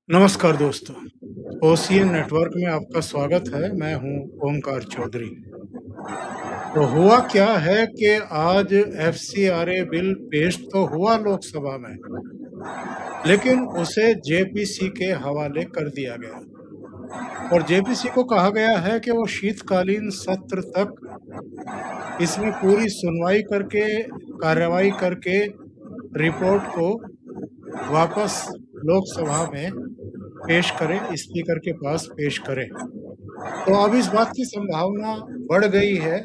नमस्कार दोस्तों, ocean network में आपका स्वागत है। मैं हूं ओंकार चौधरी। तो हुआ क्या है कि आज एफसीआरए बिल पेश तो हुआ लोकसभा में, लेकिन उसे जेपीसी के हवाले कर दिया गया और जेपीसी को कहा गया है कि वो शीतकालीन सत्र तक इसमें पूरी सुनवाई करके, कार्रवाई करके रिपोर्ट को वापस लोकसभा में पेश करें, स्पीकर के पास पेश करें। तो अब इस बात की संभावना बढ़ गई है,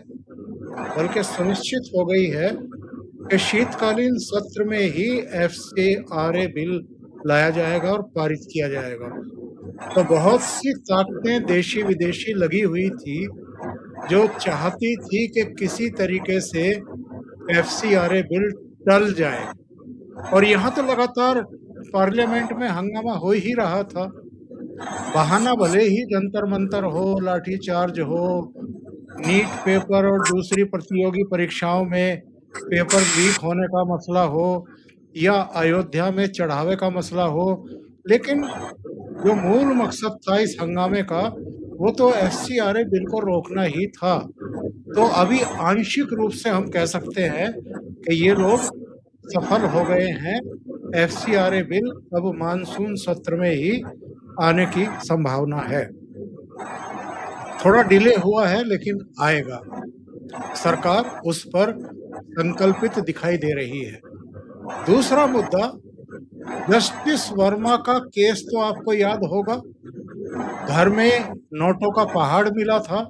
बल्कि सुनिश्चित हो गई है कि शीतकालीन सत्र में ही एफसीआरए बिल लाया जाएगा और पारित किया जाएगा। तो बहुत सी ताकतें देशी विदेशी लगी हुई थी जो चाहती थी कि किसी तरीके से एफसीआरए बिल टल जाए, और यहाँ तो लगातार पार्लियामेंट में हंगामा हो ही रहा था। बहाना भले ही जंतर मंतर हो, लाठीचार्ज हो, नीट पेपर और दूसरी प्रतियोगी परीक्षाओं में पेपर लीक होने का मसला हो, या अयोध्या में चढ़ावे का मसला हो, लेकिन जो मूल मकसद था इस हंगामे का, वो तो एफसीआरए बिल को रोकना ही था। तो अभी आंशिक रूप से हम कह सकते हैं कि ये लोग सफल हो गए हैं। एफसीआरए बिल अब मानसून सत्र में ही आने की संभावना है। थोड़ा डिले हुआ है, लेकिन आएगा। सरकार उस पर संकल्पित दिखाई दे रही है। दूसरा मुद्दा, जस्टिस वर्मा का केस तो आपको याद होगा। घर में नोटों का पहाड़ मिला था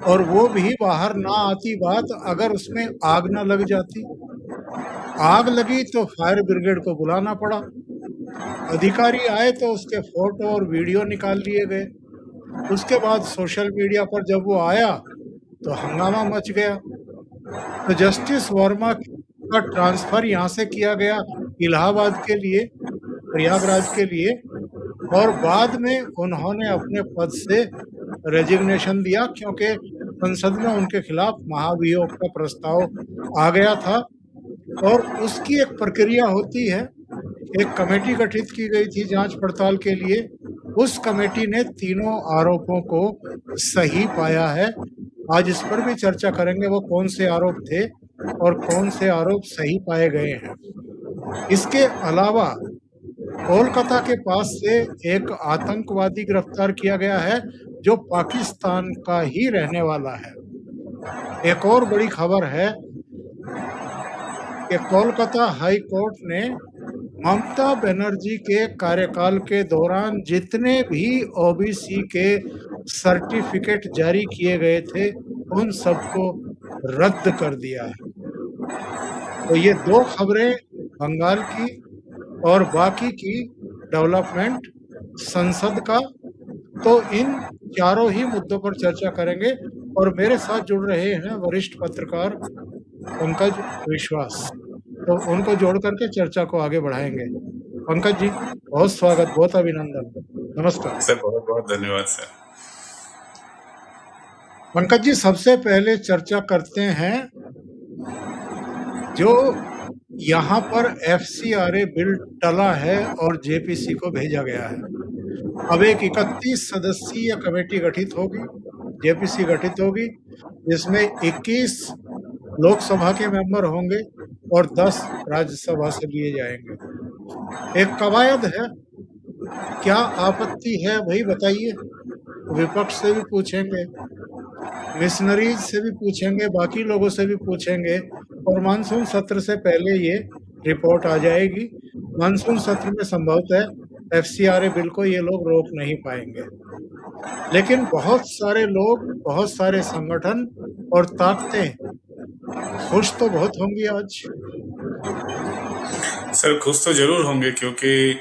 और वो भी बाहर ना आती बात अगर उसमें आग ना लग जाती। आग लगी तो फायर ब्रिगेड को बुलाना पड़ा। अधिकारी आए तो उसके फोटो और वीडियो निकाल लिए गए। उसके बाद सोशल मीडिया पर जब वो आया तो हंगामा मच गया। तो जस्टिस वर्मा का ट्रांसफर यहाँ से किया गया इलाहाबाद के लिए, प्रयागराज के लिए, और बाद में उन्होंने अपने पद से रेजिग्नेशन दिया क्योंकि संसद में उनके खिलाफ महाभियोग का प्रस्ताव आ गया था। और उसकी एक प्रक्रिया होती है, एक कमेटी गठित की गई थी जांच पड़ताल के लिए। उस कमेटी ने तीनों आरोपों को सही पाया है। आज इस पर भी चर्चा करेंगे, वो कौन से आरोप थे और कौन से आरोप सही पाए गए हैं। इसके अलावा कोलकाता के पास से एक आतंकवादी गिरफ्तार किया गया है जो पाकिस्तान का ही रहने वाला है। एक और बड़ी खबर है कि कोलकाता हाई कोर्ट ने ममता बनर्जी के कार्यकाल के दौरान जितने भी ओबीसी के सर्टिफिकेट जारी किए गए थे, उन सबको रद्द कर दिया है। तो ये दो खबरें बंगाल की, और बाकी की डेवलपमेंट संसद का। तो इन चारों ही मुद्दों पर चर्चा करेंगे और मेरे साथ जुड़ रहे हैं वरिष्ठ पत्रकार पंकज विश्वास। तो उनको जोड़ करके चर्चा को आगे बढ़ाएंगे। पंकज जी, बहुत स्वागत, बहुत अभिनंदन, नमस्कार। सर बहुत बहुत धन्यवाद सर। पंकज जी, सबसे पहले चर्चा करते हैं जो यहाँ पर एफसीआरए बिल टला है और जेपीसी को भेजा गया है। अब एक 31 सदस्यीय कमेटी गठित होगी, जेपीसी गठित होगी, जिसमें 21 लोकसभा के मेंबर होंगे और 10 राज्यसभा से लिए जाएंगे। एक कवायद है, क्या आपत्ति है भाई बताइए। विपक्ष से भी पूछेंगे, मिशनरीज से भी पूछेंगे, बाकी लोगों से भी पूछेंगे, और मानसून सत्र से पहले ये रिपोर्ट आ जाएगी। मानसून सत्र में संभवतः एफसीआरए बिल को ये लोग रोक नहीं पाएंगे, लेकिन बहुत सारे लोग, बहुत सारे संगठन और ताकतें खुश तो बहुत होंगी आज। सर खुश तो जरूर होंगे, क्योंकि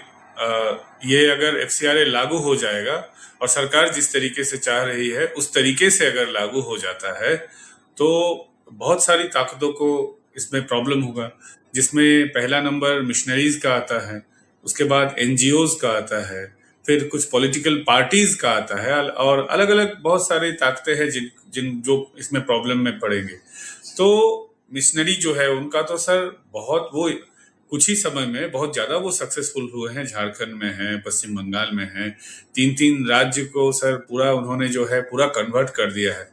ये अगर एफसीआरए लागू हो जाएगा और सरकार जिस तरीके से चाह रही है उस तरीके से अगर लागू हो जाता है तो बहुत सारी ताकतों को इसमें प्रॉब्लम होगा, जिसमें पहला नंबर मिशनरीज का आता है, उसके बाद एनजीओज का आता है, फिर कुछ पॉलिटिकल पार्टीज का आता है, और अलग अलग बहुत सारी ताकतें हैं जिन जिन जो इसमें प्रॉब्लम में पड़ेंगे। तो मिशनरी जो है उनका तो सर बहुत वो कुछ ही समय में बहुत ज्यादा वो सक्सेसफुल हुए हैं। झारखंड में हैं, पश्चिम बंगाल में हैं, 3-3 राज्य को सर पूरा उन्होंने जो है पूरा कन्वर्ट कर दिया है।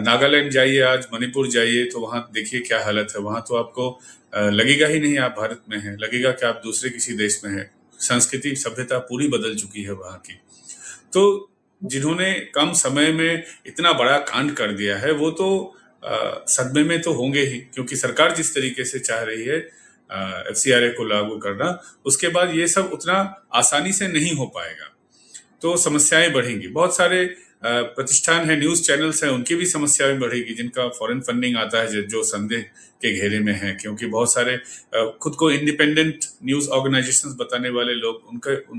नागालैंड जाइए, आज मणिपुर जाइए तो वहां देखिए क्या हालत है। वहां तो आपको लगेगा ही नहीं आप भारत में हैं, लगेगा कि आप दूसरे किसी देश में हैं। संस्कृति सभ्यता पूरी बदल चुकी है वहां की। तो जिन्होंने कम समय में इतना बड़ा कांड कर दिया है वो तो सदमे में तो होंगे ही, क्योंकि सरकार जिस तरीके से चाह रही है एफसीआरए को लागू करना, उसके बाद ये सब उतना आसानी से नहीं हो पाएगा, तो समस्याएं बढ़ेंगी। बहुत सारे प्रतिष्ठान है, न्यूज चैनल्स हैं, उनकी भी समस्याएं बढ़ेगी जिनका फॉरेन फंडिंग आता है, जो संदेह के घेरे में है, क्योंकि बहुत सारे खुद को इंडिपेंडेंट न्यूज ऑर्गेनाइजेशंस बताने वाले लोग,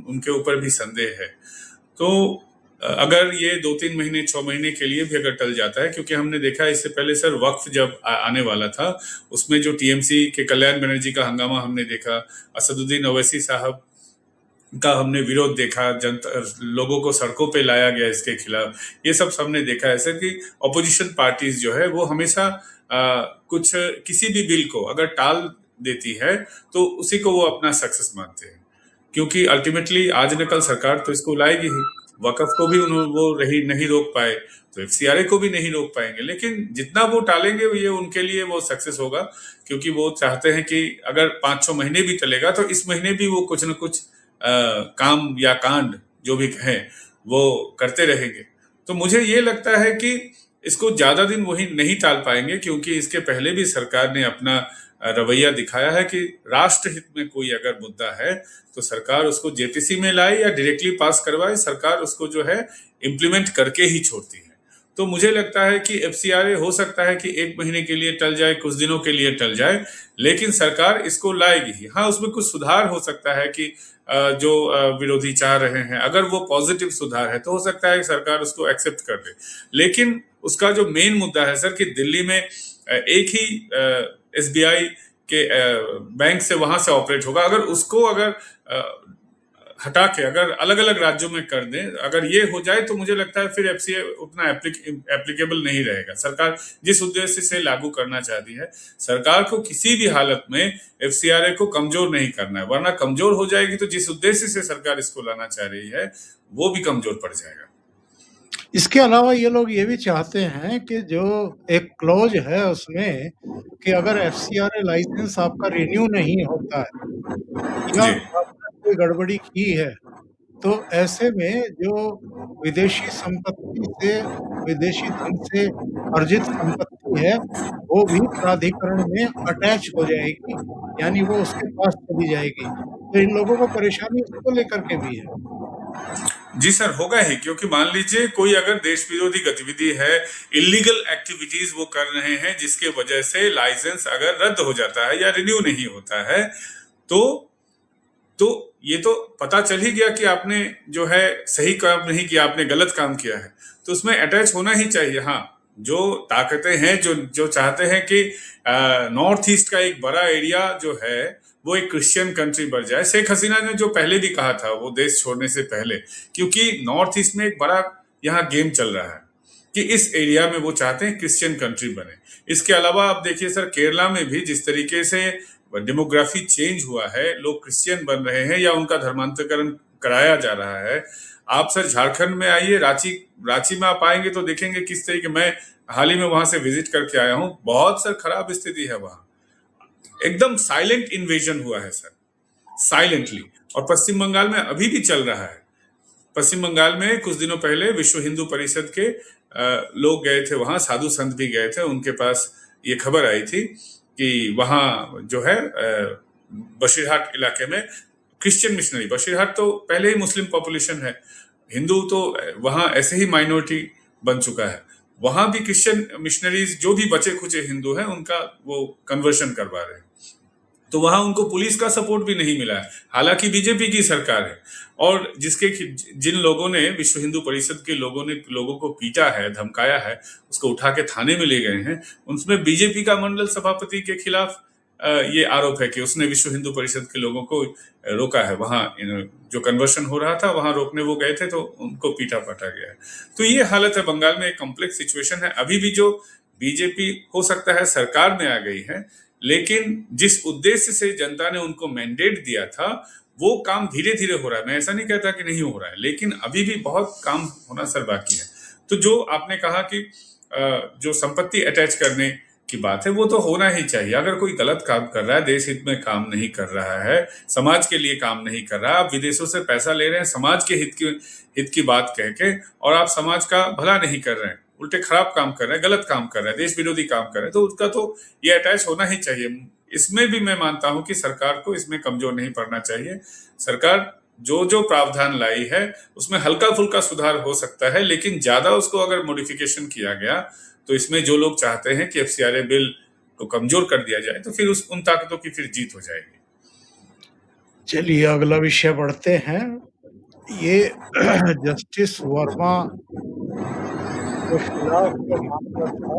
उनके ऊपर भी संदेह है। तो अगर ये 2-3 महीने 6 महीने के लिए भी अगर टल जाता है, क्योंकि हमने देखा इससे पहले सर वक्फ जब आने वाला था उसमें जो टीएमसी के कल्याण बनर्जी का हंगामा हमने देखा, असदुद्दीन ओवैसी साहब का हमने विरोध देखा, जनता लोगों को सड़कों पे लाया गया इसके खिलाफ, ये सब हमने देखा है सर कि ऑपोजिशन पार्टीज जो है वो हमेशा कुछ किसी भी बिल को अगर टाल देती है तो उसी को वो अपना सक्सेस मानते हैं, क्योंकि अल्टीमेटली आज न कल सरकार तो इसको लाएगी ही। वकफ को भी वो नहीं रोक पाए तो एफसीआरए को भी नहीं रोक पाएंगे, लेकिन जितना वो टालेंगे ये उनके लिए वो सक्सेस होगा, क्योंकि वो चाहते हैं कि अगर 5-6 महीने भी टलेगा तो इस महीने भी वो कुछ न कुछ काम या कांड जो भी कहें वो करते रहेंगे। तो मुझे ये लगता है कि इसको ज्यादा दिन वही नहीं टाल पाएंगे, क्योंकि इसके पहले भी सरकार ने अपना रवैया दिखाया है कि राष्ट्र हित में कोई अगर मुद्दा है तो सरकार उसको जेपीसी में लाए या डायरेक्टली पास करवाए, सरकार उसको जो है इम्प्लीमेंट करके ही छोड़ती है। तो मुझे लगता है कि एफसीआरए हो सकता है कि 1 महीने के लिए टल जाए, कुछ दिनों के लिए टल जाए, लेकिन सरकार इसको लाएगी ही। हाँ, उसमें कुछ सुधार हो सकता है कि जो विरोधी चाह रहे हैं, अगर वो पॉजिटिव सुधार है तो हो सकता है कि सरकार उसको एक्सेप्ट कर दे, लेकिन उसका जो मेन मुद्दा है सर कि दिल्ली में एक ही एसबीआई के बैंक से वहां से ऑपरेट होगा, अगर उसको अगर हटा के अगर अलग अलग राज्यों में कर दें, अगर ये हो जाए तो मुझे लगता है फिर एफसीए उतना एप्लीकेबल नहीं रहेगा। सरकार जिस उद्देश्य से लागू करना चाहती है, सरकार को किसी भी हालत में एफसीआरए को कमजोर नहीं करना है, वरना कमजोर हो जाएगी तो जिस उद्देश्य से सरकार इसको लाना चाह रही है वो भी कमजोर पड़ जाएगा। इसके अलावा ये लोग ये भी चाहते हैं कि जो एक क्लॉज है उसमें कि अगर एफसीआरए लाइसेंस आपका रिन्यू नहीं होता है या आपने कोई गड़बड़ी की है तो ऐसे में जो विदेशी संपत्ति से, विदेशी धन से अर्जित संपत्ति है वो भी प्राधिकरण में अटैच हो जाएगी, यानी वो उसके पास चली जाएगी। तो इन लोगों को परेशानी इसको लेकर के भी है। जी सर, होगा ही, क्योंकि मान लीजिए कोई अगर देश विरोधी गतिविधि है, इलीगल एक्टिविटीज वो कर रहे हैं जिसके वजह से लाइसेंस अगर रद्द हो जाता है या रिन्यू नहीं होता है तो ये तो पता चल ही गया कि आपने जो है सही काम नहीं किया, आपने गलत काम किया है, तो उसमें अटैच होना ही चाहिए। हाँ, जो ताकतें हैं जो चाहते हैं कि नॉर्थ ईस्ट का एक बड़ा एरिया जो है वो एक क्रिश्चियन कंट्री बन जाए। शेख हसीना ने जो पहले भी कहा था वो देश छोड़ने से पहले, क्योंकि नॉर्थ ईस्ट में एक बड़ा यहाँ गेम चल रहा है कि इस एरिया में वो चाहते हैं क्रिश्चियन कंट्री बने। इसके अलावा आप देखिए सर, केरला में भी जिस तरीके से डेमोग्राफी चेंज हुआ है, लोग क्रिश्चियन बन रहे हैं या उनका धर्मांतरण कराया जा रहा है। आप सर झारखंड में आइए, रांची में आप आएंगे तो देखेंगे किस तरीके, मैं हाल ही में वहां से विजिट करके आया हूँ, बहुत सर खराब स्थिति है वहां, एकदम साइलेंट इन्वेजन हुआ है सर, साइलेंटली। और पश्चिम बंगाल में अभी भी चल रहा है। पश्चिम बंगाल में कुछ दिनों पहले विश्व हिंदू परिषद के लोग गए थे वहां, साधु संत भी गए थे, उनके पास ये खबर आई थी कि वहां जो है बशीरहाट इलाके में क्रिश्चियन मिशनरी, बशीरहाट तो पहले ही मुस्लिम पॉपुलेशन है, हिंदू तो वहां ऐसे ही माइनॉरिटी बन चुका है, वहां भी क्रिश्चियन मिशनरीज जो भी बचे खुचे हिंदू हैं उनका वो कन्वर्शन करवा रहे हैं। तो वहां उनको पुलिस का सपोर्ट भी नहीं मिला है, हालांकि बीजेपी की सरकार है, और जिन लोगों ने विश्व हिंदू परिषद के लोगों ने लोगों को पीटा है, धमकाया है, उसको उठा के थाने में ले गए हैं, उनमें बीजेपी का मंडल सभापति के खिलाफ ये आरोप है कि उसने विश्व हिंदू परिषद के लोगों को रोका है, वहां जो कन्वर्शन हो रहा था वहां रोकने वो गए थे तो उनको पीटा पाटा गया है। तो ये हालत है बंगाल में, एक कॉम्प्लेक्स सिचुएशन है। अभी भी जो बीजेपी हो सकता है सरकार में आ गई है, लेकिन जिस उद्देश्य से जनता ने उनको मैंडेट दिया था वो काम धीरे धीरे हो रहा है। मैं ऐसा नहीं कहता कि नहीं हो रहा है, लेकिन अभी भी बहुत काम होना सर बाकी है। तो जो आपने कहा कि जो संपत्ति अटैच करने की बात है वो तो होना ही चाहिए। अगर कोई गलत काम कर रहा है, देश हित में काम नहीं कर रहा है, समाज के लिए काम नहीं कर रहा है, आप विदेशों से पैसा ले रहे हैं समाज के हित की बात कह के, और आप समाज का भला नहीं कर रहे हैं, उल्टे खराब काम कर रहे हैं, गलत काम कर रहे हैं, देश विरोधी काम कर रहे हैं, तो उसका तो ये अटैच होना ही चाहिए। इसमें भी मैं मानता हूं कि सरकार को इसमें कमजोर नहीं पड़ना चाहिए। सरकार जो जो प्रावधान लाई है उसमें हल्का फुल्का सुधार हो सकता है, लेकिन ज्यादा उसको अगर मॉडिफिकेशन किया गया तो इसमें जो लोग चाहते हैं कि एफसीआरए बिल को कमजोर कर दिया जाए तो फिर उन ताकतों की फिर जीत हो जाएगी। चलिए अगला विषय बढ़ते हैं। ये जस्टिस वर्मा के खिलाफ जो मामला था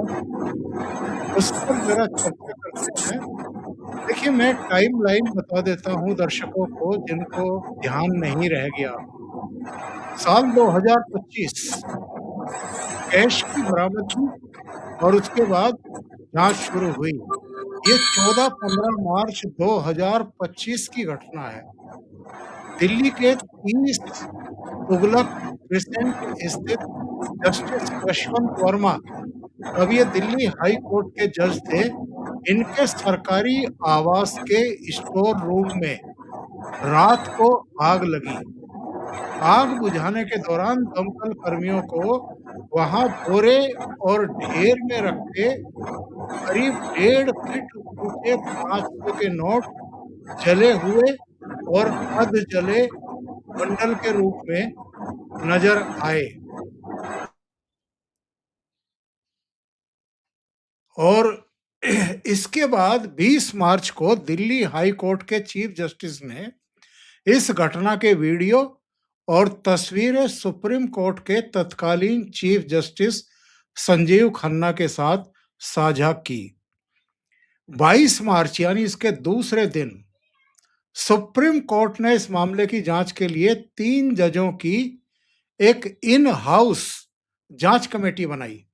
उस पर जरा चर्चा करते हैं। देखिए, मैं टाइमलाइन बता देता हूँ दर्शकों को जिनको ध्यान नहीं रह गया। साल 2025 कैश की बरामदगी और उसके बाद जांच शुरू हुई। ये 14-15 मार्च 2025 की घटना है। दिल्ली के 30 तुगलक क्रिसेंट स्थित जस्टिस यशवंत वर्मा, अब ये दिल्ली हाई कोर्ट के जज थे, इनके सरकारी आवास के स्टोर रूम में रात को आग लगी। आग बुझाने के दौरान दमकल कर्मियों को वहां बोरे और ढेर में रखे करीब 1.5 फीट ऊंचे 500 के नोट जले हुए और अध जले बंडल के रूप में नजर आए। और इसके बाद 20 मार्च को दिल्ली हाई कोर्ट के चीफ जस्टिस ने इस घटना के वीडियो और तस्वीरें सुप्रीम कोर्ट के तत्कालीन चीफ जस्टिस संजीव खन्ना के साथ साझा की। 22 मार्च यानी इसके दूसरे दिन सुप्रीम कोर्ट ने इस मामले की जांच के लिए 3 जजों की एक इन हाउस जांच कमेटी बनाई।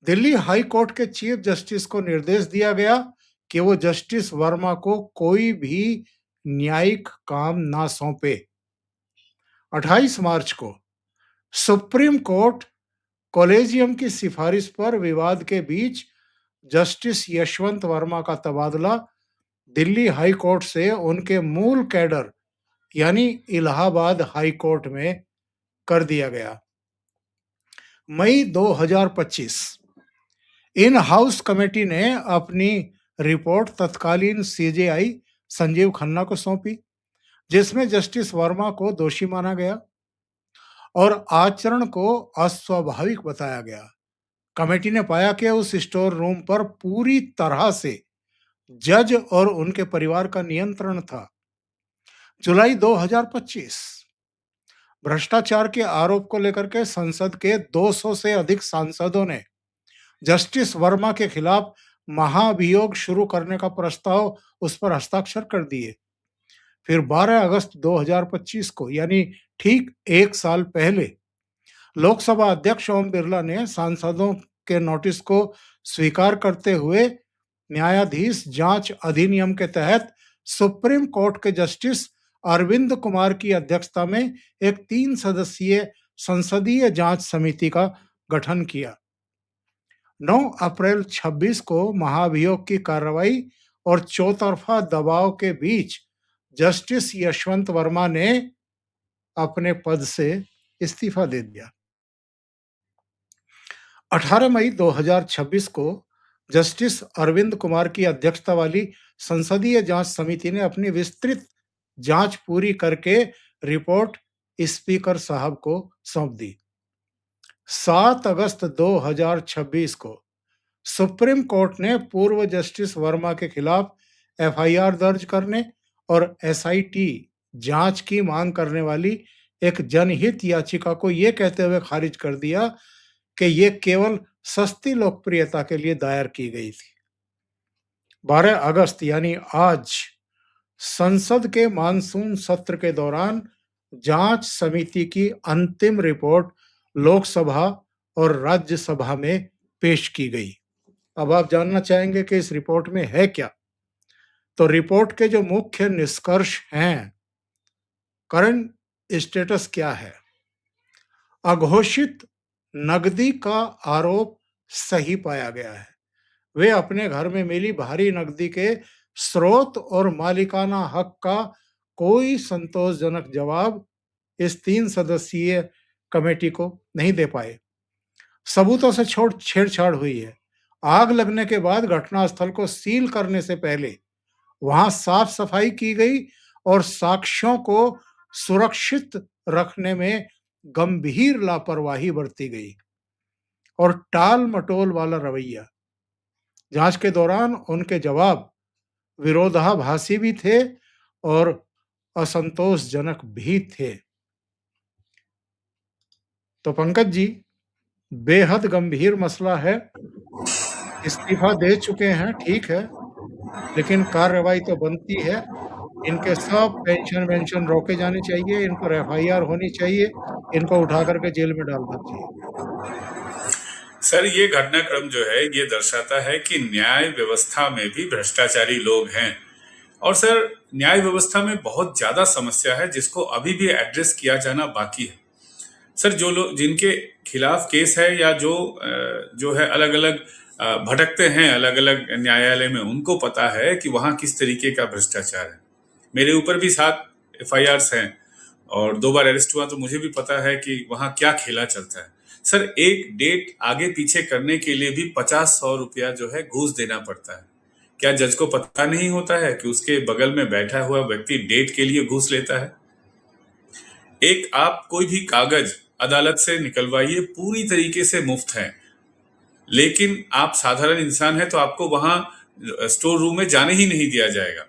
दिल्ली हाई कोर्ट के चीफ जस्टिस को निर्देश दिया गया कि वो जस्टिस वर्मा को कोई भी न्यायिक काम ना सौंपे। 28 मार्च को सुप्रीम कोर्ट कॉलेजियम की सिफारिश पर विवाद के बीच जस्टिस यशवंत वर्मा का तबादला दिल्ली हाई कोर्ट से उनके मूल कैडर यानी इलाहाबाद हाई कोर्ट में कर दिया गया। मई 2025 इन हाउस कमेटी ने अपनी रिपोर्ट तत्कालीन सीजेआई संजीव खन्ना को सौंपी, जिसमें जस्टिस वर्मा को दोषी माना गया और आचरण को अस्वाभाविक बताया गया। कमेटी ने पाया कि उस स्टोर रूम पर पूरी तरह से जज और उनके परिवार का नियंत्रण था। जुलाई 2025 भ्रष्टाचार के आरोप को लेकर के संसद के 200 से अधिक सांसदों ने जस्टिस वर्मा के खिलाफ महाभियोग शुरू करने का प्रस्ताव उस पर हस्ताक्षर कर दिए। फिर 12 अगस्त 2025 को यानी ठीक 1 साल पहले लोकसभा अध्यक्ष ओम बिरला ने सांसदों के नोटिस को स्वीकार करते हुए न्यायाधीश जांच अधिनियम के तहत सुप्रीम कोर्ट के जस्टिस अरविंद कुमार की अध्यक्षता में एक 3 सदस्यीय संसदीय जांच समिति का गठन किया। 9 अप्रैल 26 को महाभियोग की कार्रवाई और चौतरफा दबाव के बीच जस्टिस यशवंत वर्मा ने अपने पद से इस्तीफा दे दिया। 18 मई 2026 को जस्टिस अरविंद कुमार की अध्यक्षता वाली संसदीय जांच समिति ने अपनी विस्तृत जांच पूरी करके रिपोर्ट स्पीकर साहब को सौंप दी। 7 अगस्त 2026 को सुप्रीम कोर्ट ने पूर्व जस्टिस वर्मा के खिलाफ एफआईआर दर्ज करने और एसआईटी जांच की मांग करने वाली एक जनहित याचिका को यह कहते हुए खारिज कर दिया कि ये केवल सस्ती लोकप्रियता के लिए दायर की गई थी। 12 अगस्त यानी आज संसद के मानसून सत्र के दौरान जांच समिति की अंतिम रिपोर्ट लोकसभा और राज्यसभा में पेश की गई। अब आप जानना चाहेंगे कि इस रिपोर्ट में है क्या? तो रिपोर्ट के जो मुख्य निष्कर्ष हैं, करंट स्टेटस क्या है? अघोषित नकदी का आरोप सही पाया गया है। वे अपने घर में मिली भारी नकदी के स्रोत और मालिकाना हक का कोई संतोषजनक जवाब इस 3 सदस्यीय कमेटी को नहीं दे पाए। सबूतों से छोड़ छेड़छाड़ हुई है। आग लगने के बाद घटनास्थल को सील करने से पहले वहां साफ सफाई की गई और साक्ष्यों को सुरक्षित रखने में गंभीर लापरवाही बरती गई और टाल मटोल वाला रवैया। जांच के दौरान उनके जवाब विरोधाभासी भी थे और असंतोषजनक भी थे। तो पंकज जी, बेहद गंभीर मसला है। इस्तीफा दे चुके हैं, ठीक है, लेकिन कार्रवाई तो बनती है। इनके सब पेंशन-वेंशन रोके जाने चाहिए, इन पर एफआईआर होनी चाहिए, इनको उठा करके जेल में डाल देना चाहिए। सर, ये घटनाक्रम जो है ये दर्शाता है कि न्याय व्यवस्था में भी भ्रष्टाचारी लोग हैं। और सर, न्याय व्यवस्था में बहुत ज्यादा समस्या है जिसको अभी भी एड्रेस किया जाना बाकी है। सर, जो लोग जिनके खिलाफ केस है या जो है अलग अलग भटकते हैं अलग अलग न्यायालय में, उनको पता है कि वहां किस तरीके का भ्रष्टाचार है। मेरे ऊपर भी 7 एफआईआर्स हैं और 2 बार अरेस्ट हुआ, तो मुझे भी पता है कि वहां क्या खेला चलता है। सर, एक डेट आगे पीछे करने के लिए भी 50-100 रुपया जो है घूस देना पड़ता है। क्या जज को पता नहीं होता है कि उसके बगल में बैठा हुआ व्यक्ति डेट के लिए घूस लेता है? एक आप कोई भी कागज अदालत से निकलवाइए, पूरी तरीके से मुफ्त है, लेकिन आप साधारण इंसान हैं तो आपको वहां स्टोर रूम में जाने ही नहीं दिया जाएगा।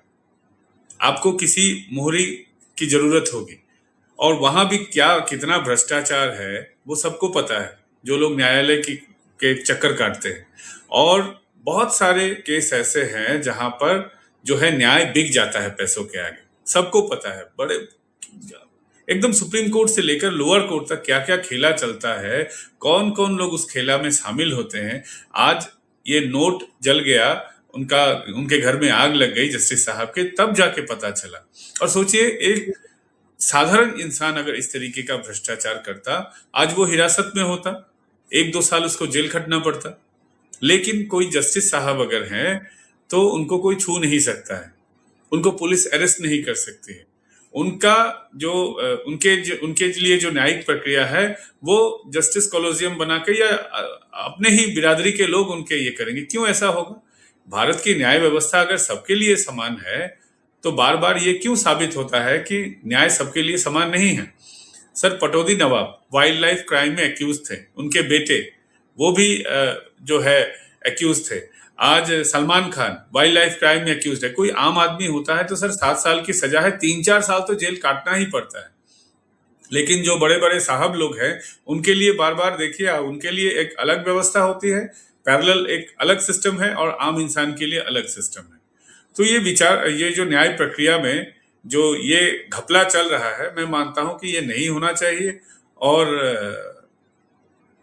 आपको किसी मोहरी की जरूरत होगी। और वहां भी क्या कितना भ्रष्टाचार है वो सबको पता है, जो लोग न्यायालय के चक्कर काटते हैं। और बहुत सारे केस ऐसे हैं जहां पर जो है न्याय बिक जाता है पैसों के आगे। सबको पता है, बड़े एकदम सुप्रीम कोर्ट से लेकर लोअर कोर्ट तक क्या क्या खेला चलता है, कौन कौन लोग उस खेला में शामिल होते हैं। आज ये नोट जल गया, उनके घर में आग लग गई जस्टिस साहब के, तब जाके पता चला। और सोचिए, एक साधारण इंसान अगर इस तरीके का भ्रष्टाचार करता, आज वो हिरासत में होता, 1-2 साल उसको जेल खटना पड़ता। लेकिन कोई जस्टिस साहब अगर हैं तो उनको कोई छू नहीं सकता है, उनको पुलिस अरेस्ट नहीं कर सकती है। उनका उनके लिए जो न्यायिक प्रक्रिया है वो जस्टिस कॉलोजियम बना के या अपने ही बिरादरी के लोग उनके ये करेंगे। क्यों ऐसा होगा? भारत की न्याय व्यवस्था अगर सबके लिए समान है तो बार बार ये क्यों साबित होता है कि न्याय सबके लिए समान नहीं है? सर, पटौदी नवाब वाइल्ड लाइफ क्राइम में एक्यूज थे, उनके बेटे वो भी जो है एक्यूज थे। आज Salman Khan wild life crime में एक्यूज है। कोई आम आदमी होता है तो सर 7 साल की सजा है, 3-4 साल तो जेल काटना ही पड़ता है। लेकिन जो बड़े बड़े साहब लोग हैं उनके लिए बार बार देखिए, उनके लिए एक अलग व्यवस्था होती है, पैरेलल एक अलग सिस्टम है, और आम इंसान के लिए अलग सिस्टम है। तो ये जो न्याय प्रक्रिया में जो ये घपला चल रहा है, मैं मानता हूं कि ये नहीं होना चाहिए। और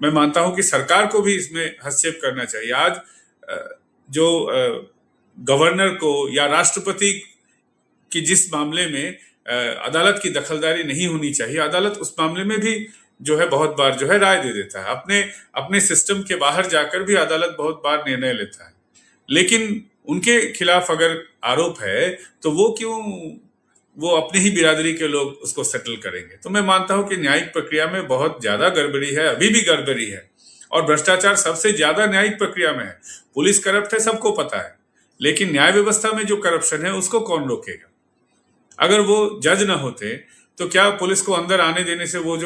मैं मानता हूं कि सरकार को भी इसमें हस्तक्षेप करना चाहिए। आज जो गवर्नर को या राष्ट्रपति की जिस मामले में अदालत की दखलदारी नहीं होनी चाहिए, अदालत उस मामले में भी जो है बहुत बार जो है राय दे देता है। अपने सिस्टम के बाहर जाकर भी अदालत बहुत बार निर्णय लेता है। लेकिन उनके खिलाफ अगर आरोप है तो वो अपने ही बिरादरी के लोग उसको सेटल करेंगे। तो मैं मानता हूं कि न्यायिक प्रक्रिया में बहुत ज्यादा गड़बड़ी है, अभी भी गड़बड़ी है, और भ्रष्टाचार सबसे ज्यादा न्यायिक प्रक्रिया में है। पुलिस करप्ट है, सबको पता है, लेकिन न्याय व्यवस्था में जो करप्शन है उसको कौन रोकेगा? अगर वो जज ना होते तो क्या पुलिस को अंदर आने देने से वो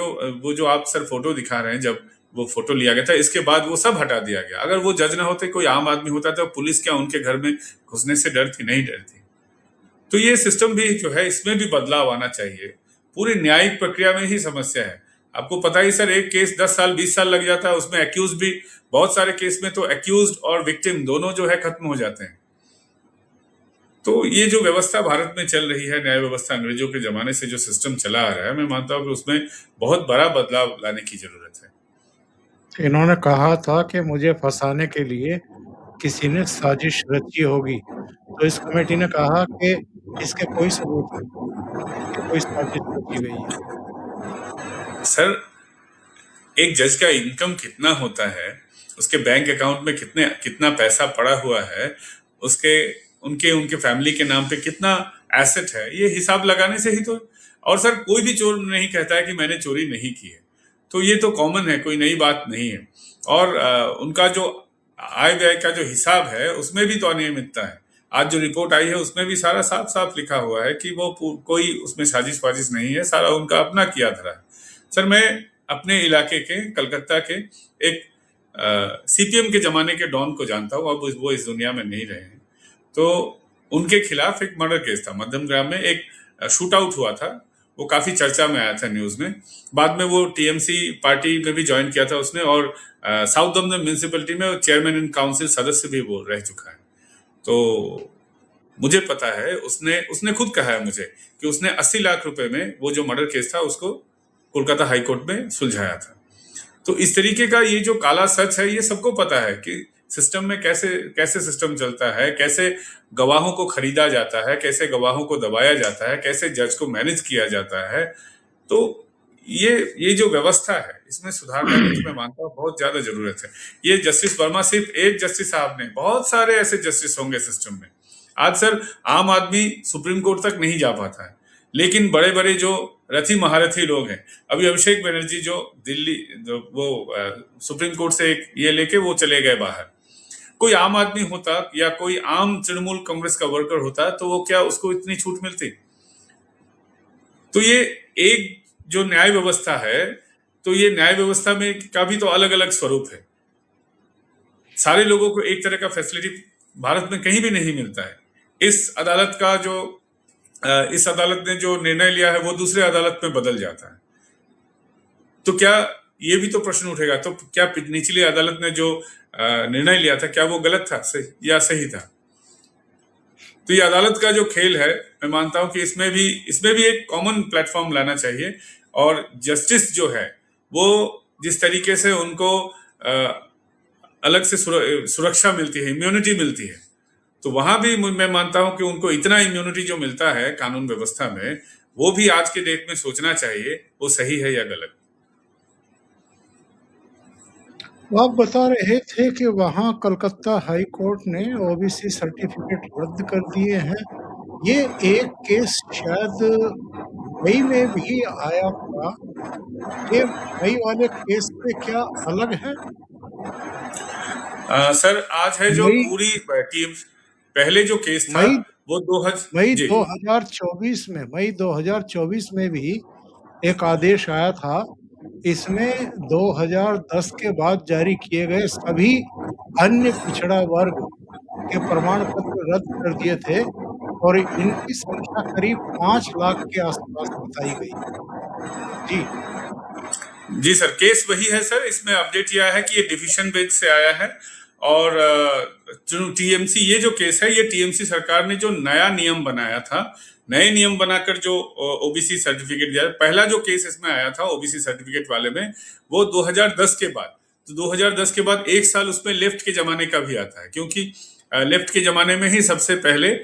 जो आप सर फोटो दिखा रहे हैं, जब वो फोटो लिया गया था इसके बाद वो सब हटा दिया गया, अगर वो जज ना होते, कोई आम आदमी होता, तो पुलिस क्या उनके घर में घुसने से डरती? नहीं डरती। तो ये सिस्टम भी जो है इसमें भी बदलाव आना चाहिए। पूरी न्यायिक प्रक्रिया में ही समस्या है। आपको पता ही सर, एक केस 10 साल 20 साल लग जाता है, उसमें एक्यूज भी, बहुत सारे केस में तो एक्यूज और विक्टिम दोनों जो है खत्म हो जाते हैं। तो ये जो व्यवस्था भारत में चल रही है, न्याय व्यवस्था, अंग्रेजों के जमाने से जो सिस्टम चला आ रहा है, मैं मानता हूं कि उसमें बहुत बड़ा बदलाव लाने की जरूरत है। इन्होंने कहा था कि मुझे फंसाने के लिए किसी ने साजिश रची होगी। तो इस कमेटी ने कहा कि इसके कोई सबूत नहीं कि कोई साजिश रची गई है। सर, एक जज का इनकम कितना होता है, उसके बैंक अकाउंट में कितना पैसा पड़ा हुआ है, उसके उनके उनके फैमिली के नाम पे कितना एसेट है, ये हिसाब लगाने से ही तो। और सर, कोई भी चोर नहीं कहता है कि मैंने चोरी नहीं की है, तो ये तो कॉमन है, कोई नई बात नहीं है। और उनका जो आय व्यय का जो हिसाब है उसमें भी तो अनियमितता है। आज जो रिपोर्ट आई है उसमें भी सारा साफ साफ लिखा हुआ है कि वो कोई उसमें साजिश वाजिश नहीं है, सारा उनका अपना किया धरा है। सर, मैं अपने इलाके के कलकत्ता के एक सीपीएम के जमाने के डॉन को जानता हूँ, अब वो इस दुनिया में नहीं रहे हैं। तो उनके खिलाफ एक मर्डर केस था, मध्यम ग्राम में एक शूट आउट हुआ था, वो काफी चर्चा में आया था न्यूज में। बाद में वो टीएमसी पार्टी में भी ज्वाइन किया था उसने, और साउथ दमदम म्यूनिसिपैलिटी में चेयरमैन इन काउंसिल सदस्य भी वो रह चुका है। तो मुझे पता है, उसने खुद कहा है मुझे कि उसने 80 लाख रुपए में वो जो मर्डर केस था उसको कोलकाता हाई कोर्ट में सुलझाया था। तो इस तरीके का ये जो काला सच है, ये सबको पता है कि सिस्टम में कैसे कैसे सिस्टम चलता है, कैसे गवाहों को खरीदा जाता है, कैसे गवाहों को दबाया जाता है, कैसे जज को मैनेज किया जाता है। तो ये जो व्यवस्था है, इसमें सुधार लाने की मैं मानता हूँ बहुत ज्यादा जरूरत है। ये जस्टिस वर्मा सिर्फ एक जस्टिस साहब ने, बहुत सारे ऐसे जस्टिस होंगे सिस्टम में। आज सर, आम आदमी सुप्रीम कोर्ट तक नहीं जा पाता है, लेकिन बड़े बड़े जो रथी महारथी लोग हैं, अभी अभिषेक बनर्जी जो दिल्ली वो सुप्रीम कोर्ट से एक ये लेके वो चले गए बाहर। कोई आम आदमी होता या कोई आम तृणमूल कांग्रेस का वर्कर होता तो वो क्या उसको इतनी छूट मिलती? तो ये एक जो न्याय व्यवस्था है, तो ये न्याय व्यवस्था में का भी तो अलग अलग स्वरूप है। सारे लोगों को एक तरह का फैसिलिटी भारत में कहीं भी नहीं मिलता है। इस अदालत ने जो निर्णय लिया है वो दूसरे अदालत में बदल जाता है। तो क्या ये भी तो प्रश्न उठेगा, तो क्या निचली अदालत ने जो निर्णय लिया था, क्या वो गलत था या सही था? तो ये अदालत का जो खेल है, मैं मानता हूं कि इसमें भी एक कॉमन प्लेटफॉर्म लाना चाहिए। और जस्टिस जो है वो जिस तरीके से उनको अलग से सुरक्षा मिलती है, इम्यूनिटी मिलती है, तो वहां भी मैं मानता हूं कि उनको इतना इम्यूनिटी जो मिलता है कानून व्यवस्था में, वो भी आज के डेट में सोचना चाहिए वो सही है या गलत। आप बता रहे थे कि वहाँ कलकत्ता हाई कोर्ट ने ओबीसी सर्टिफिकेट रद्द कर दिए हैं। ये एक केस शायद मई में भी आया था। ये मई वाले केस से क्या अलग है? सर, आज है जो मई पूरी टीम, पहले जो केस था मई वो मई जी 2024 में भी एक आदेश आया था। इसमें 2010 के बाद जारी किए गए सभी अन्य पिछड़ा वर्ग के प्रमाण पत्र रद्द कर दिए थे और इनकी संख्या करीब 5 लाख के आसपास बताई गई। जी जी सर, केस वही है सर। इसमें अपडेट यह है कि ये डिविजन बेंच से आया है, और टीएमसी, ये जो केस है ये टीएमसी सरकार ने जो नया नियम बनाया था, नए नियम बनाकर जो ओबीसी सर्टिफिकेट दिया, पहला जो केस इसमें आया था ओबीसी सर्टिफिकेट वाले में, वो 2010 के बाद। तो 2010 के बाद एक साल उसमें लेफ्ट के जमाने का भी आता है, क्योंकि लेफ्ट के जमाने में ही सबसे पहले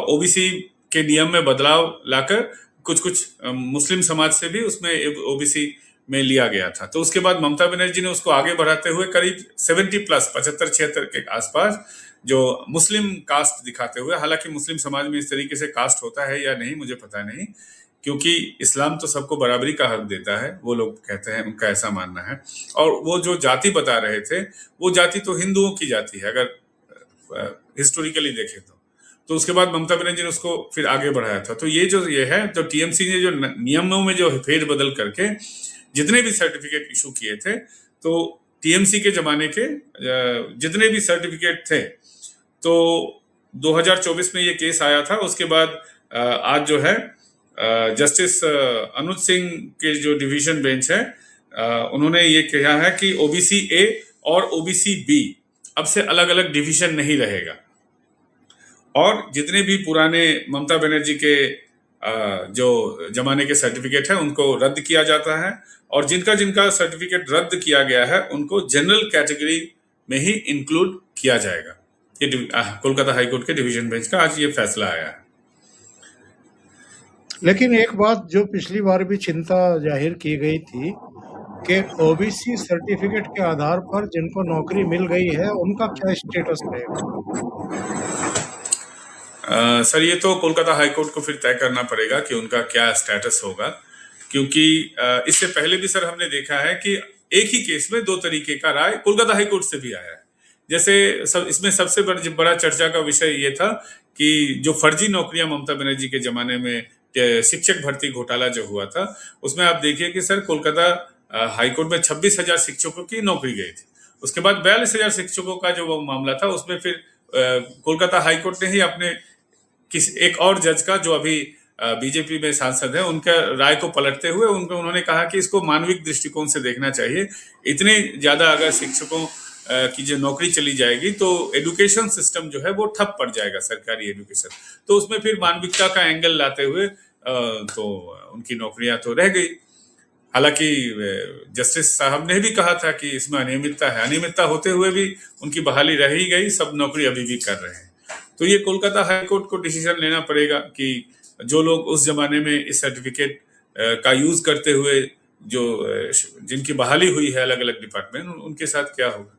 ओबीसी के नियम में बदलाव लाकर कुछ मुस्लिम समाज से भी उसमें ओबीसी में लिया गया था। तो उसके बाद ममता बनर्जी ने उसको आगे बढ़ाते हुए करीब 70+ 75-76 के आसपास जो मुस्लिम कास्ट दिखाते हुए, हालांकि मुस्लिम समाज में इस तरीके से कास्ट होता है या नहीं मुझे पता नहीं, क्योंकि इस्लाम तो सबको बराबरी का हक देता है, वो लोग कहते हैं, उनका ऐसा मानना है। और वो जो जाति बता रहे थे, वो जाति तो हिंदुओं की जाति है अगर हिस्टोरिकली देखें तो उसके बाद ममता बनर्जी ने उसको फिर आगे बढ़ाया था। तो ये है जो टीएमसी ने जो नियमों में जो फेर बदल करके जितने भी सर्टिफिकेट इशू किए थे, तो टीएमसी के जमाने के जितने भी सर्टिफिकेट थे, तो 2024 में ये केस आया था। उसके बाद आज जो है जस्टिस अनुज सिंह के जो डिवीजन बेंच है, उन्होंने ये कहा है कि ओबीसी ए और ओबीसी बी अब से अलग अलग डिवीजन नहीं रहेगा, और जितने भी पुराने ममता बनर्जी के जो जमाने के सर्टिफिकेट है उनको रद्द किया जाता है, और जिनका जिनका सर्टिफिकेट रद्द किया गया है उनको जनरल कैटेगरी में ही इंक्लूड किया जाएगा। ये कोलकाता हाईकोर्ट के डिवीजन बेंच का आज ये फैसला आया है। लेकिन एक बात जो पिछली बार भी चिंता जाहिर की गई थी कि ओबीसी सर्टिफिकेट के आधार पर जिनको नौकरी मिल गई है उनका क्या स्टेटस रहेगा? सर, ये तो कोलकाता हाईकोर्ट को फिर तय करना पड़ेगा कि उनका क्या स्टेटस होगा, क्योंकि इससे पहले भी सर हमने देखा है कि एक ही केस में दो तरीके का राय कोलकाता हाईकोर्ट से भी आया है। जैसे इसमें सबसे बड़ा चर्चा का विषय ये था कि जो फर्जी नौकरियां ममता बनर्जी के जमाने में शिक्षक भर्ती घोटाला जो हुआ था, उसमें आप देखिए कि सर कोलकाता हाईकोर्ट में 26,000 शिक्षकों की नौकरी गई थी। उसके बाद 42,000 शिक्षकों का जो वो मामला था, उसमें फिर कोलकाता हाईकोर्ट ने ही अपने एक और जज का, जो अभी बीजेपी में सांसद है, उनका राय को पलटते हुए उन्होंने कहा कि इसको मानविक दृष्टिकोण से देखना चाहिए। इतने ज्यादा अगर शिक्षकों की जो नौकरी चली जाएगी तो एजुकेशन सिस्टम जो है वो ठप पड़ जाएगा, सरकारी एजुकेशन। तो उसमें फिर मानविकता का एंगल लाते हुए तो उनकी नौकरियां तो रह गई। हालांकि जस्टिस साहब ने भी कहा था कि इसमें अनियमितता है, अनियमितता होते हुए भी उनकी बहाली रह ही गई, सब नौकरी अभी भी कर रहे हैं। तो ये कोलकाता हाईकोर्ट को डिसीजन लेना पड़ेगा कि जो लोग उस जमाने में इस सर्टिफिकेट का यूज करते हुए जो जिनकी बहाली हुई है अलग अलग डिपार्टमेंट, उनके साथ क्या होगा।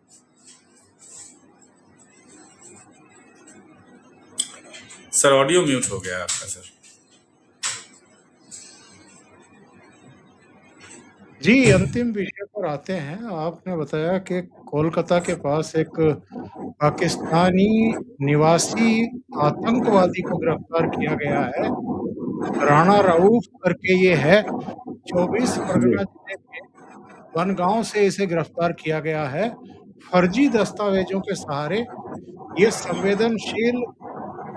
सर, ऑडियो म्यूट हो गया आपका सर। जी, अंतिम विषय पर आते हैं। आपने बताया कि कोलकाता के पास एक पाकिस्तानी निवासी आतंकवादी को गिरफ्तार किया गया है। राणा रऊफ करके ये है, 24 परगना जिले के बनगांव से इसे गिरफ्तार किया गया है। फर्जी दस्तावेजों के सहारे ये संवेदनशील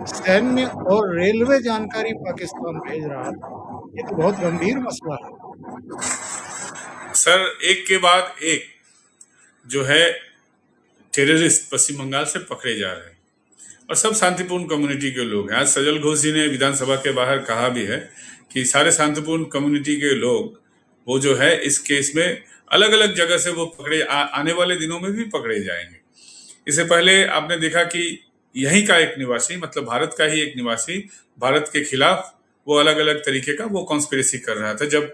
सैन्य और रेलवे जानकारी पाकिस्तान भेज रहा था। ये तो बहुत गंभीर मसला है। सर, एक के बाद एक जो है टेररिस्ट पश्चिम बंगाल से पकड़े जा रहे हैं, और सब शांतिपूर्ण कम्युनिटी के लोग हैं। आज सजल घोष जी ने विधानसभा के बाहर कहा भी है कि सारे शांतिपूर्ण कम्युनिटी के लोग वो जो है इस केस में अलग अलग जगह से वो पकड़े आने वाले दिनों में भी पकड़े जाएंगे। इससे पहले आपने देखा कि यहीं का एक निवासी, मतलब भारत का ही एक निवासी, भारत के खिलाफ वो अलग अलग तरीके का वो कॉन्स्पिरेसी कर रहा था। जब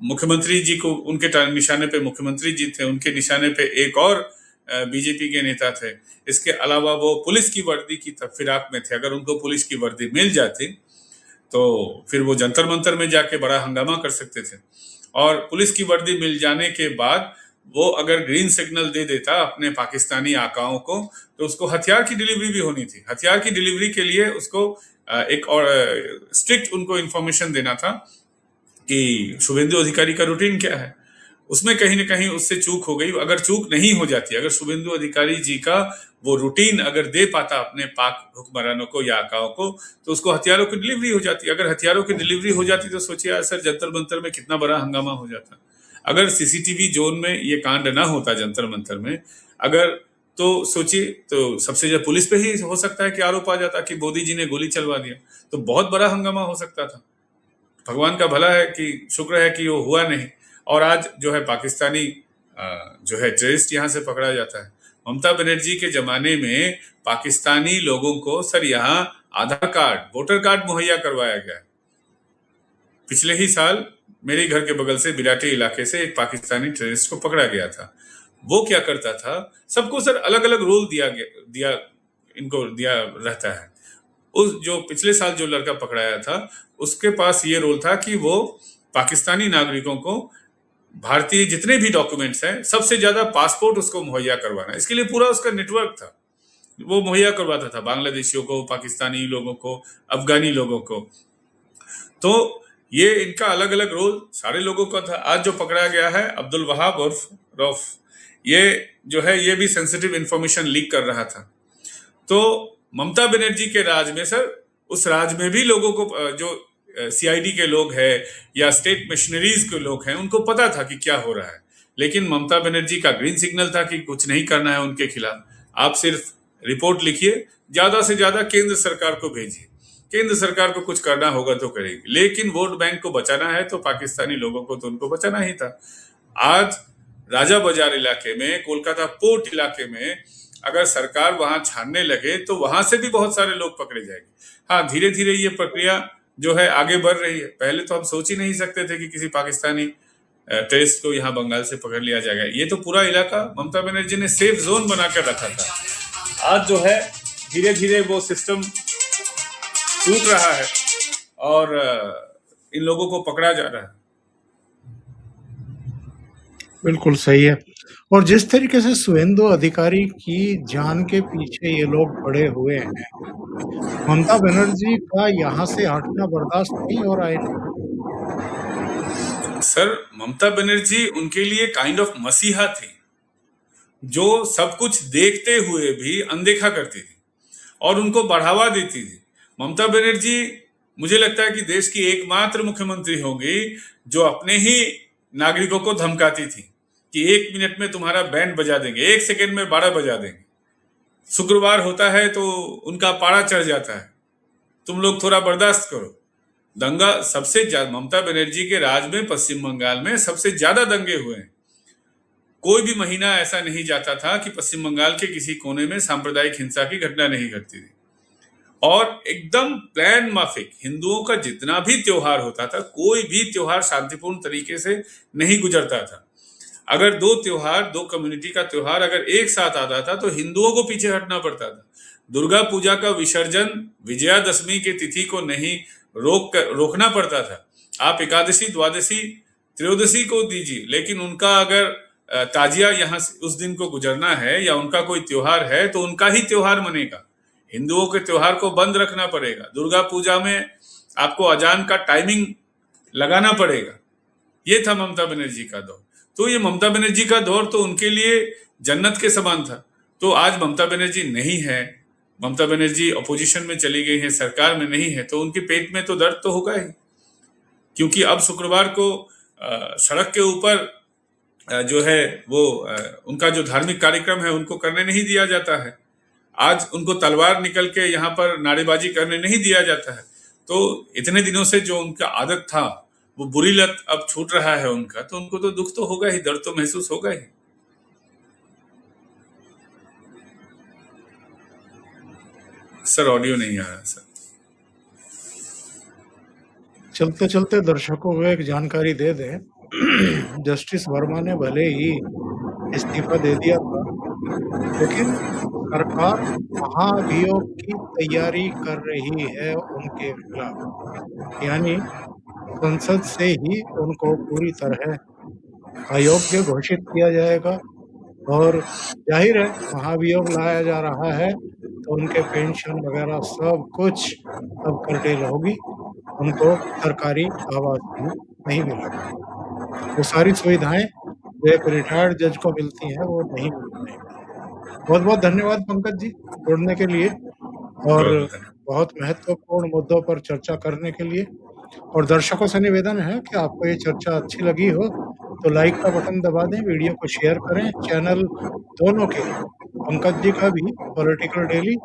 मुख्यमंत्री जी को, उनके निशाने पे मुख्यमंत्री जी थे, उनके निशाने पे एक और बीजेपी के नेता थे। इसके अलावा वो पुलिस की वर्दी की फिराक में थे। अगर उनको पुलिस की वर्दी मिल जाती तो फिर वो जंतर मंतर में जाके बड़ा हंगामा कर सकते थे। और पुलिस की वर्दी मिल जाने के बाद वो अगर ग्रीन सिग्नल दे देता अपने पाकिस्तानी आकाओं को, तो उसको हथियार की डिलीवरी भी होनी थी। हथियार की डिलीवरी के लिए उसको एक और स्ट्रिक्ट उनको इंफॉर्मेशन देना था कि शुभेंदु अधिकारी का रूटीन क्या है। उसमें कहीं ना कहीं उससे चूक हो गई। अगर चूक नहीं हो जाती, अगर शुभेंदु अधिकारी जी का वो रूटीन अगर दे पाता अपने पाक हुक्मरानों को या आकाओं को, तो उसको हथियारों की डिलीवरी हो जाती। अगर हथियारों की डिलीवरी हो जाती तो सोचिए सर, जंतर मंतर में कितना बड़ा हंगामा हो जाता। अगर सीसीटीवी जोन में ये कांड ना होता जंतर मंतर में, अगर, तो सोचिए, तो सबसे ज्यादा पुलिस पे ही हो सकता है कि आरोप आ जाता कि मोदी जी ने गोली चलवा दिया, तो बहुत बड़ा हंगामा हो सकता था। भगवान का भला है कि शुक्र है कि वो हुआ नहीं। और आज जो है पाकिस्तानी जो है टेररिस्ट यहाँ से पकड़ा जाता है। ममता बनर्जी के जमाने में पाकिस्तानी लोगों को सर यहाँ आधार कार्ड, वोटर कार्ड मुहैया करवाया गया। पिछले ही साल मेरे घर के बगल से बिराटी इलाके से एक पाकिस्तानी टेररिस्ट को पकड़ा गया था। वो क्या करता था, सबको सर अलग अलग रोल इनको दिया रहता है। उस जो पिछले साल जो लड़का पकड़ाया था, उसके पास ये रोल था कि वो पाकिस्तानी नागरिकों को भारतीय जितने भी डॉक्यूमेंट्स हैं, सबसे ज्यादा पासपोर्ट उसको मुहैया करवाना। इसके लिए पूरा उसका नेटवर्क था, वो मुहैया करवाता था बांग्लादेशियों को, पाकिस्तानी लोगों को, अफगानी लोगों को। तो ये इनका अलग अलग रोल सारे लोगों का था। आज जो पकड़ा गया है अब्दुल वहाब उर्फ रौफ, ये जो है ये भी सेंसिटिव इंफॉर्मेशन लीक कर रहा था। तो ममता बनर्जी के राज में सर, उस राज में भी लोगों को, जो सीआईडी के लोग हैं या स्टेट मशीनरीज के लोग हैं, उनको पता था कि क्या हो रहा है। लेकिन ममता बनर्जी का ग्रीन सिग्नल था कि कुछ नहीं करना है उनके खिलाफ। आप सिर्फ रिपोर्ट लिखिए, ज्यादा से ज्यादा केंद्र सरकार को भेजिए, केंद्र सरकार को कुछ करना होगा तो करेगी। लेकिन वोट बैंक को बचाना है तो पाकिस्तानी लोगों को तो उनको बचाना ही था। आज राजा बाजार इलाके में, कोलकाता पोर्ट इलाके में अगर सरकार वहां छानने लगे तो वहां से भी बहुत सारे लोग पकड़े जाएंगे। हाँ, धीरे धीरे ये प्रक्रिया जो है आगे बढ़ रही है। पहले तो हम सोच ही नहीं सकते थे कि किसी पाकिस्तानी टेररिस्ट को यहाँ बंगाल से पकड़ लिया जाएगा। ये तो पूरा इलाका ममता बनर्जी ने सेफ जोन बनाकर रखा था। आज जो है धीरे धीरे वो सिस्टम टूट रहा है और इन लोगों को पकड़ा जा रहा है। बिल्कुल सही है। और जिस तरीके से शुभेंदु अधिकारी की जान के पीछे ये लोग पड़े हुए हैं, ममता बनर्जी का यहाँ से हटना बर्दाश्त नहीं हो रहा है। सर, ममता बनर्जी उनके लिए काइंड ऑफ मसीहा थी, जो सब कुछ देखते हुए भी अनदेखा करती थी और उनको बढ़ावा देती थी। ममता बनर्जी मुझे लगता है कि देश की एकमात्र मुख्यमंत्री होंगी जो अपने ही नागरिकों को धमकाती थी कि 1 मिनट में तुम्हारा बैंड बजा देंगे, 1 सेकेंड में 12 बजा देंगे। शुक्रवार होता है तो उनका पारा चढ़ जाता है, तुम लोग थोड़ा बर्दाश्त करो। दंगा सबसे ज्यादा ममता बनर्जी के राज में पश्चिम बंगाल में सबसे ज्यादा दंगे हुए हैं। कोई भी महीना ऐसा नहीं जाता था कि पश्चिम बंगाल के किसी कोने में सांप्रदायिक हिंसा की घटना नहीं घटती थी। और एकदम प्लान माफिक हिंदुओं का जितना भी त्योहार होता था, कोई भी त्योहार शांतिपूर्ण तरीके से नहीं गुजरता था। अगर दो कम्युनिटी का त्योहार अगर एक साथ आता था तो हिंदुओं को पीछे हटना पड़ता था। दुर्गा पूजा का विसर्जन विजयादशमी के तिथि को नहीं रोकना पड़ता था। आप एकादशी, द्वादशी, त्रयोदशी को दीजिए, लेकिन उनका अगर ताजिया यहाँ उस दिन को गुजरना है या उनका कोई त्योहार है तो उनका ही त्योहार मनेगा। हिंदुओं के त्योहार को बंद रखना पड़ेगा। दुर्गा पूजा में आपको अजान का टाइमिंग लगाना पड़ेगा। ये था ममता बनर्जी का दौर। तो ये ममता बनर्जी का दौर तो उनके लिए जन्नत के समान था। तो आज ममता बनर्जी नहीं है, ममता बनर्जी अपोजिशन में चली गई है, सरकार में नहीं है, तो उनके पेट में तो दर्द तो होगा ही। क्योंकि अब शुक्रवार को सड़क के ऊपर जो है वो उनका जो धार्मिक कार्यक्रम है उनको करने नहीं दिया जाता है। आज उनको तलवार निकल के यहाँ पर नारेबाजी करने नहीं दिया जाता है। तो इतने दिनों से जो उनका आदत था, वो बुरी लत अब छूट रहा है उनका, तो उनको तो दुख तो होगा ही, दर्द तो महसूस होगा ही। सर, ऑडियो नहीं आ रहा सर। चलते चलते दर्शकों को एक जानकारी दे दें। जस्टिस वर्मा ने भले ही इस्तीफा दे दिया था, लेकिन सरकार महाभियोग की तैयारी कर रही है उनके खिलाफ। यानी संसद से ही उनको पूरी तरह अयोग्य घोषित किया जाएगा और जाहिर है महाभियोग लाया जा रहा है तो उनके पेंशन वगैरह सब कुछ अब कर्टेल होगी, उनको सरकारी आवास भी नहीं मिलेगा। वो सारी सुविधाएं जो एक रिटायर्ड जज को मिलती हैं वो नहीं मिल पाएंगी। बहुत बहुत धन्यवाद पंकज जी जुड़ने के लिए और बहुत महत्वपूर्ण मुद्दों पर चर्चा करने के लिए। और दर्शकों से निवेदन है कि आपको ये चर्चा अच्छी लगी हो तो लाइक का बटन दबा दें, वीडियो को शेयर करें। चैनल दोनों के, पंकज जी का भी पॉलिटिकल डेली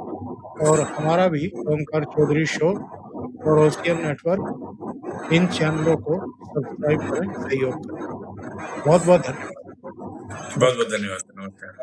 और हमारा भी ओमकार चौधरी शो और ओशियन नेटवर्क, इन चैनलों को सब्सक्राइब करें, सहयोग करें। बहुत बहुत धन्यवाद। बहुत बहुत धन्यवाद। नमस्कार।